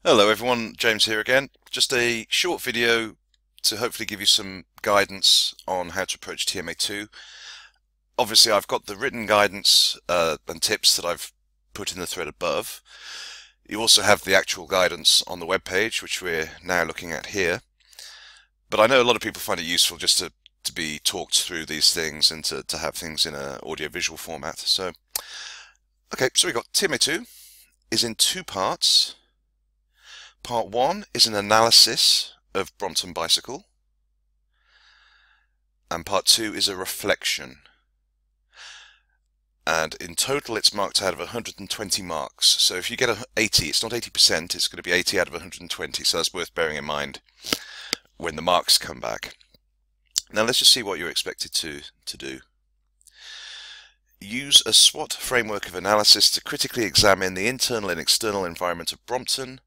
Hello everyone, James here again. Just a short video to hopefully give you some guidance on how to approach TMA2. Obviously I've got the written guidance and tips that I've put in the thread above. You also have the actual guidance on the web page, which we're now looking at here. But I know a lot of people find it useful just to be talked through these things and to have things in an audio-visual format. So, okay, so we've got TMA2 is in two parts. Part 1 is an analysis of Brompton Bicycle, and Part 2 is a reflection. And in total it's marked out of 120 marks. So if you get 80, it's not 80%, it's going to be 80 out of 120, so that's worth bearing in mind when the marks come back. Now let's just see what you're expected to do. Use a SWOT framework of analysis to critically examine the internal and external environment of Brompton,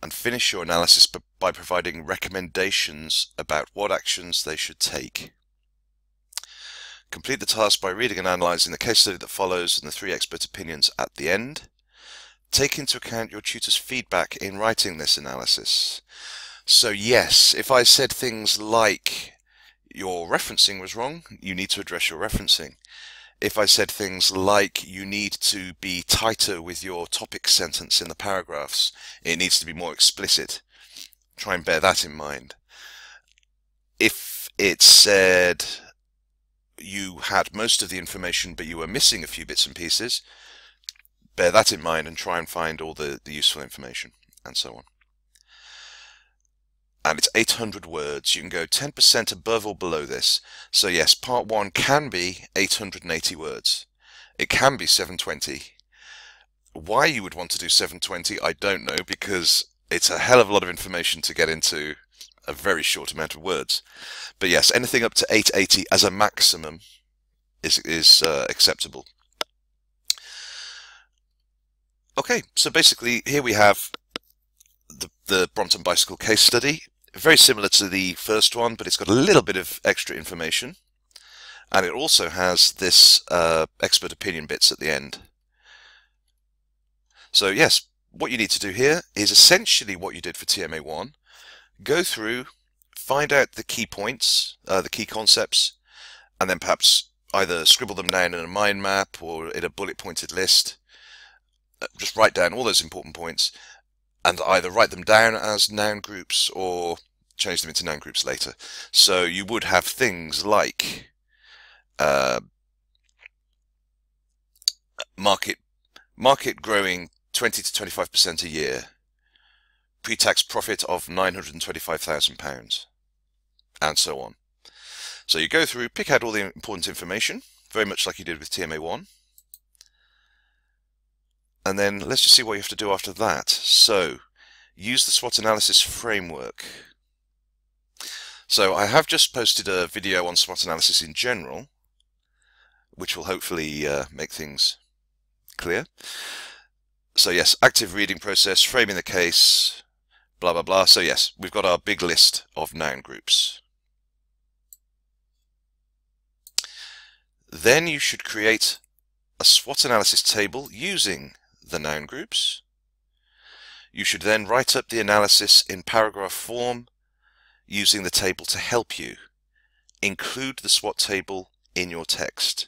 and finish your analysis by providing recommendations about what actions they should take. Complete the task by reading and analysing the case study that follows and the 3 expert opinions at the end. Take into account your tutor's feedback in writing this analysis. So yes, if I said things like your referencing was wrong, you need to address your referencing. If I said things like you need to be tighter with your topic sentence in the paragraphs, it needs to be more explicit, try and bear that in mind. If it said you had most of the information but you were missing a few bits and pieces, bear that in mind and try and find all the useful information, and so on. And it's 800 words. You can go 10% above or below this. So yes, part 1 can be 880 words. It can be 720. Why you would want to do 720, I don't know, because it's a hell of a lot of information to get into a very short amount of words. But yes, anything up to 880 as a maximum is acceptable. Okay, so basically here we have the Brompton Bicycle case study. Very similar to the first one, but it's got a little bit of extra information, and it also has this expert opinion bits at the end. So yes, what you need to do here is essentially what you did for TMA1. Go through, find out the key points, the key concepts, and then perhaps either scribble them down in a mind map or in a bullet pointed list. Just write down all those important points, and either write them down as noun groups or change them into noun groups later. So you would have things like market growing 20 to 25% a year, pre-tax profit of £925,000, and so on. So you go through, pick out all the important information, very much like you did with TMA1. And then let's just see what you have to do after that. So, use the SWOT analysis framework. So I have just posted a video on SWOT analysis in general, which will hopefully make things clear. So yes, active reading process, framing the case, blah blah blah. So yes, we've got our big list of noun groups. Then you should create a SWOT analysis table using the noun groups. You should then write up the analysis in paragraph form using the table to help you. Include the SWOT table in your text.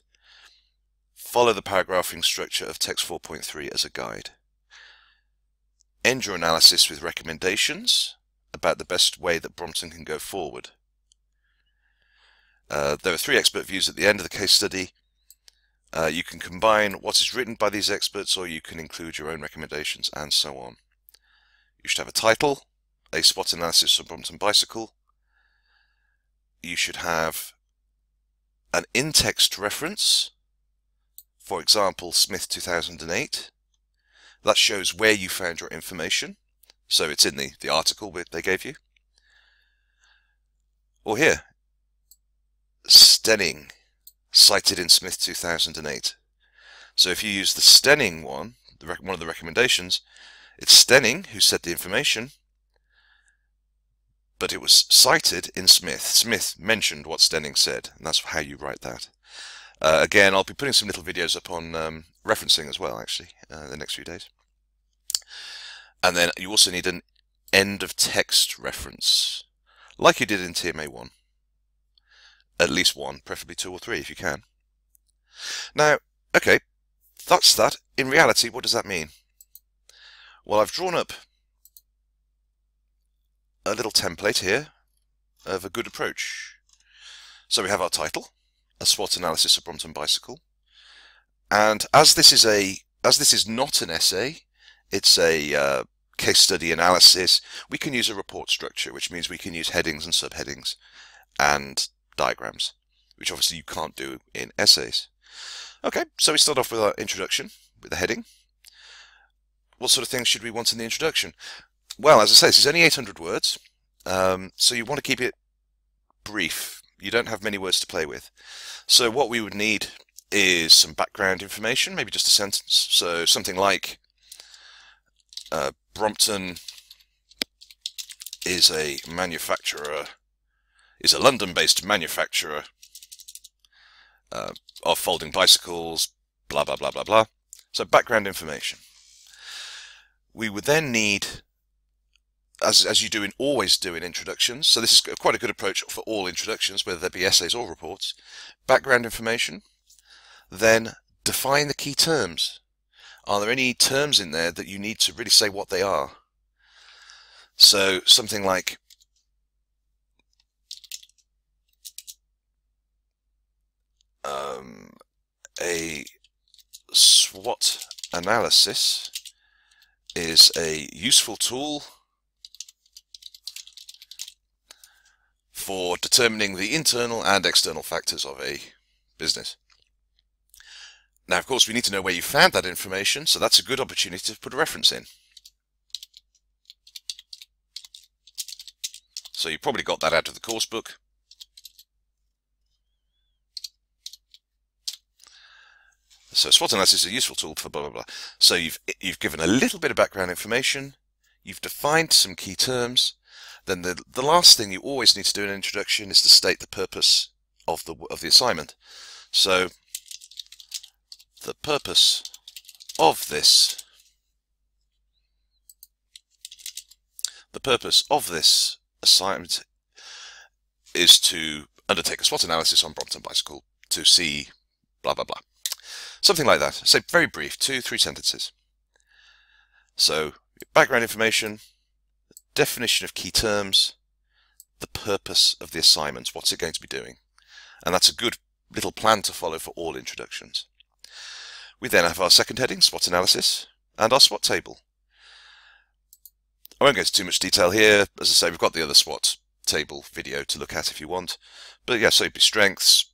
Follow the paragraphing structure of text 4.3 as a guide. End your analysis with recommendations about the best way that Brompton can go forward. There are 3 expert views at the end of the case study. You can combine what is written by these experts, or you can include your own recommendations, and so on. You should have a title, a SWOT analysis of Brompton Bicycle. You should have an in-text reference, for example, Smith 2008. That shows where you found your information, so it's in the article they gave you. Or here, Stenning, cited in Smith 2008. So if you use the Stenning one of the recommendations, it's Stenning who said the information, but it was cited in Smith. Smith mentioned what Stenning said, and that's how you write that. Again, I'll be putting some little videos up on referencing as well, actually, the next few days. And then you also need an end of text reference, like you did in TMA 1. At least one, preferably 2 or 3 if you can. Now, okay, that's that. In reality, what does that mean? Well, I've drawn up a little template here of a good approach. So we have our title, a SWOT analysis of Brompton Bicycle, and as this is not an essay, it's a case study analysis, we can use a report structure, which means we can use headings and subheadings and diagrams, which obviously you can't do in essays. Okay, so we start off with our introduction, with a heading. What sort of things should we want in the introduction? Well, as I say, this is only 800 words, so you want to keep it brief. You don't have many words to play with. So what we would need is some background information, maybe just a sentence. So something like Brompton is a London-based manufacturer of folding bicycles, blah, blah, blah, blah, blah. So background information. We would then need, as you always do in introductions, so this is quite a good approach for all introductions, whether they be essays or reports, background information, then define the key terms. Are there any terms in there that you need to really say what they are? So something like a SWOT analysis is a useful tool for determining the internal and external factors of a business. Now, of course, we need to know where you found that information, so that's a good opportunity to put a reference in. So you probably got that out of the course book. So SWOT analysis is a useful tool for blah, blah, blah. So you've given a little bit of background information, you've defined some key terms, then the last thing you always need to do in an introduction is to state the purpose of the assignment. So the purpose of this assignment is to undertake a SWOT analysis on Brompton Bicycle to see blah, blah, blah. Something like that. Say very brief, 2-3 sentences. So background information, definition of key terms, the purpose of the assignment, what's it going to be doing? And that's a good little plan to follow for all introductions. We then have our second heading, SWOT analysis, and our SWOT table. I won't go into too much detail here. As I say, we've got the other SWOT table video to look at if you want. But yeah, so it'd be strengths,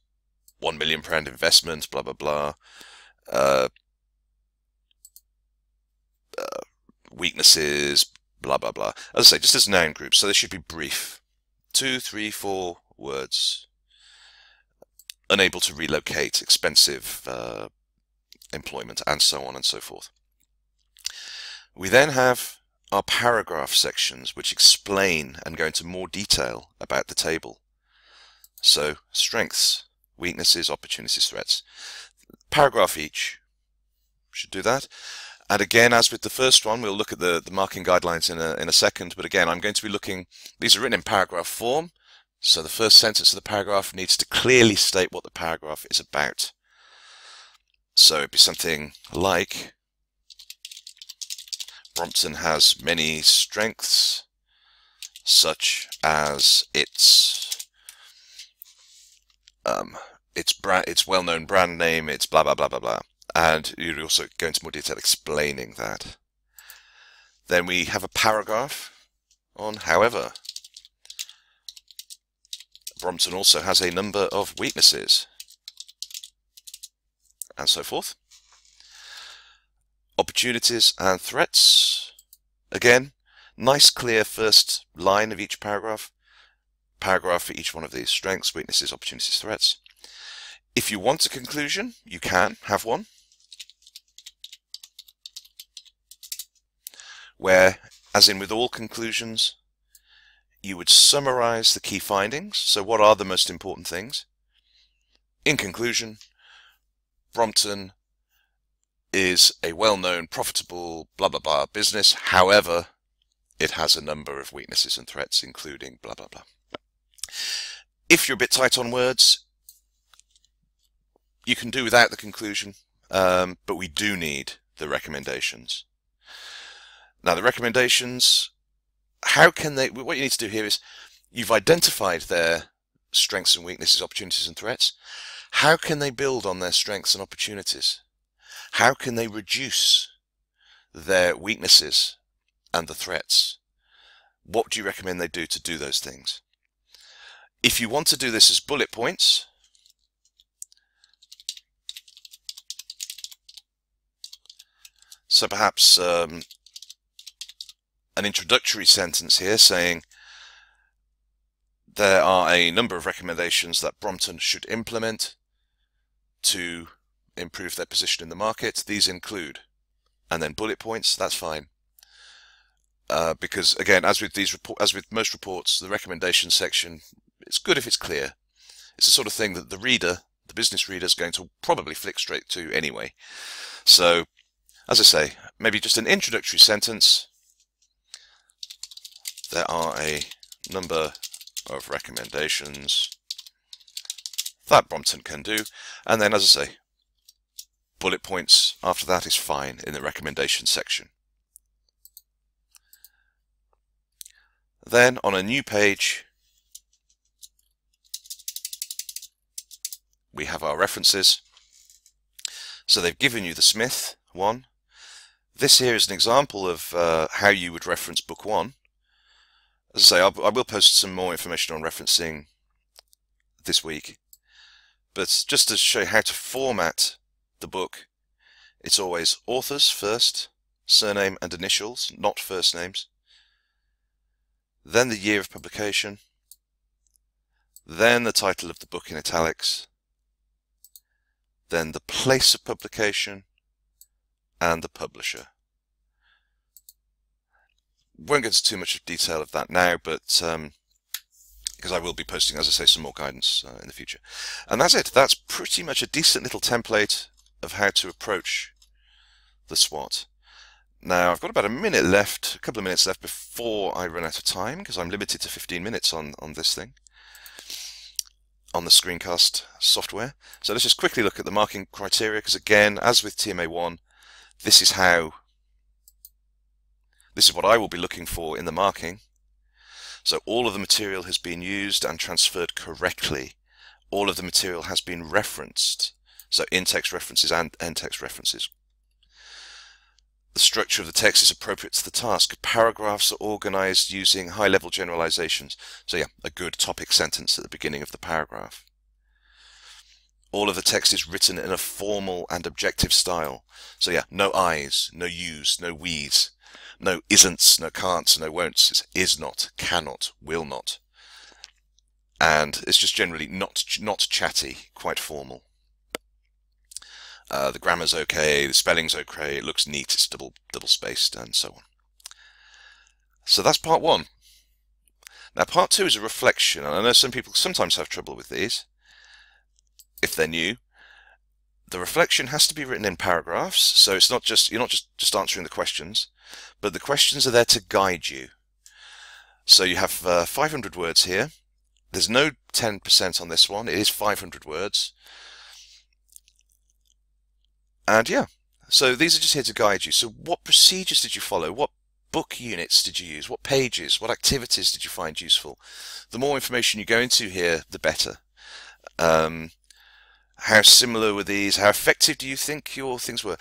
£1 million investment, blah, blah, blah. Weaknesses, blah, blah, blah. As I say, just as noun groups, so they should be brief. 2, 3, 4 words. Unable to relocate, expensive employment, and so on and so forth. We then have our paragraph sections, which explain and go into more detail about the table. So, strengths, weaknesses, opportunities, threats. Paragraph each should do that. And again, as with the first one, we'll look at the marking guidelines in a second. But again, I'm going to be looking, these are written in paragraph form. So the first sentence of the paragraph needs to clearly state what the paragraph is about. So it'd be something like, Brompton has many strengths, such as its well-known brand name, its blah, blah, blah, blah, blah. And you'd also go into more detail explaining that. Then we have a paragraph on, however, Brompton also has a number of weaknesses, and so forth. Opportunities and threats. Again, nice clear first line of each paragraph. Paragraph for each one of these: strengths, weaknesses, opportunities, threats. If you want a conclusion, you can have one, where, as in with all conclusions, you would summarize the key findings. So what are the most important things? In conclusion, Brompton is a well-known, profitable, blah, blah, blah business. However, it has a number of weaknesses and threats, including blah, blah, blah. If you're a bit tight on words, you can do without the conclusion, but we do need the recommendations. Now, the recommendations, what you need to do here is, you've identified their strengths and weaknesses, opportunities and threats. How can they build on their strengths and opportunities? How can they reduce their weaknesses and the threats? What do you recommend they do to do those things? If you want to do this as bullet points, so perhaps an introductory sentence here saying there are a number of recommendations that Brompton should implement to improve their position in the market. These include, and then bullet points. That's fine, because again, as with most reports, the recommendation section, it's good if it's clear. It's the sort of thing that the reader, the business reader, is going to probably flick straight to anyway. So, as I say, maybe just an introductory sentence. There are a number of recommendations that Brompton can do, and then, as I say, bullet points after that is fine in the recommendation section. Then on a new page we have our references. So they've given you the Smith one. This here is an example of how you would reference book one. As I say, I will post some more information on referencing this week, but just to show you how to format the book, it's always authors first, surname and initials, not first names, then the year of publication, then the title of the book in italics, then the place of publication, and the publisher. Won't get into too much detail of that now, but because I will be posting, as I say, some more guidance in the future. And that's it. That's pretty much a decent little template of how to approach the SWOT. Now, I've got about a minute left, a couple of minutes left before I run out of time, because I'm limited to 15 minutes on this thing, on the screencast software. So let's just quickly look at the marking criteria, because again, as with TMA 1, this is what I will be looking for in the marking. So all of the material has been used and transferred correctly. All of the material has been referenced. So in-text references and end-text references. The structure of the text is appropriate to the task. Paragraphs are organized using high-level generalizations. So yeah, a good topic sentence at the beginning of the paragraph. All of the text is written in a formal and objective style. So yeah, no I's, no you's, no we's, no isn'ts, no can'ts, no won'ts. It's is not, cannot, will not. And it's just generally not chatty, quite formal. The grammar's okay, the spelling's okay, it looks neat, it's double spaced, and so on. So that's part one. Now part two is a reflection, and I know some people sometimes have trouble with these if they're new. The reflection has to be written in paragraphs, so it's not just you're not just answering the questions, but the questions are there to guide you. So you have 500 words here. There's no 10% on this one. It is 500 words. And yeah, so these are just here to guide you. So what procedures did you follow? What book units did you use? What pages? What activities did you find useful? The more information you go into here, the better. How similar were these? How effective do you think your things were?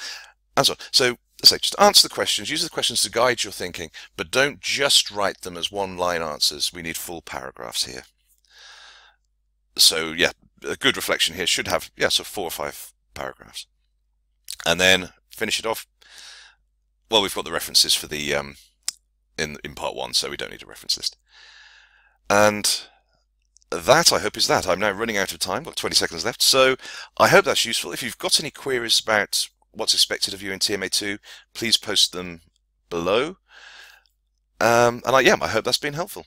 And so on. So let's say, just answer the questions, use the questions to guide your thinking, but don't just write them as one-line answers. We need full paragraphs here. So yeah, a good reflection here should have, yeah, so 4 or 5 paragraphs. And then finish it off. Well, we've got the references for the in part one, so we don't need a reference list. And that, I hope, is that. I'm now running out of time, got 20 seconds left, so I hope that's useful. If you've got any queries about what's expected of you in TMA2, please post them below. I hope that's been helpful.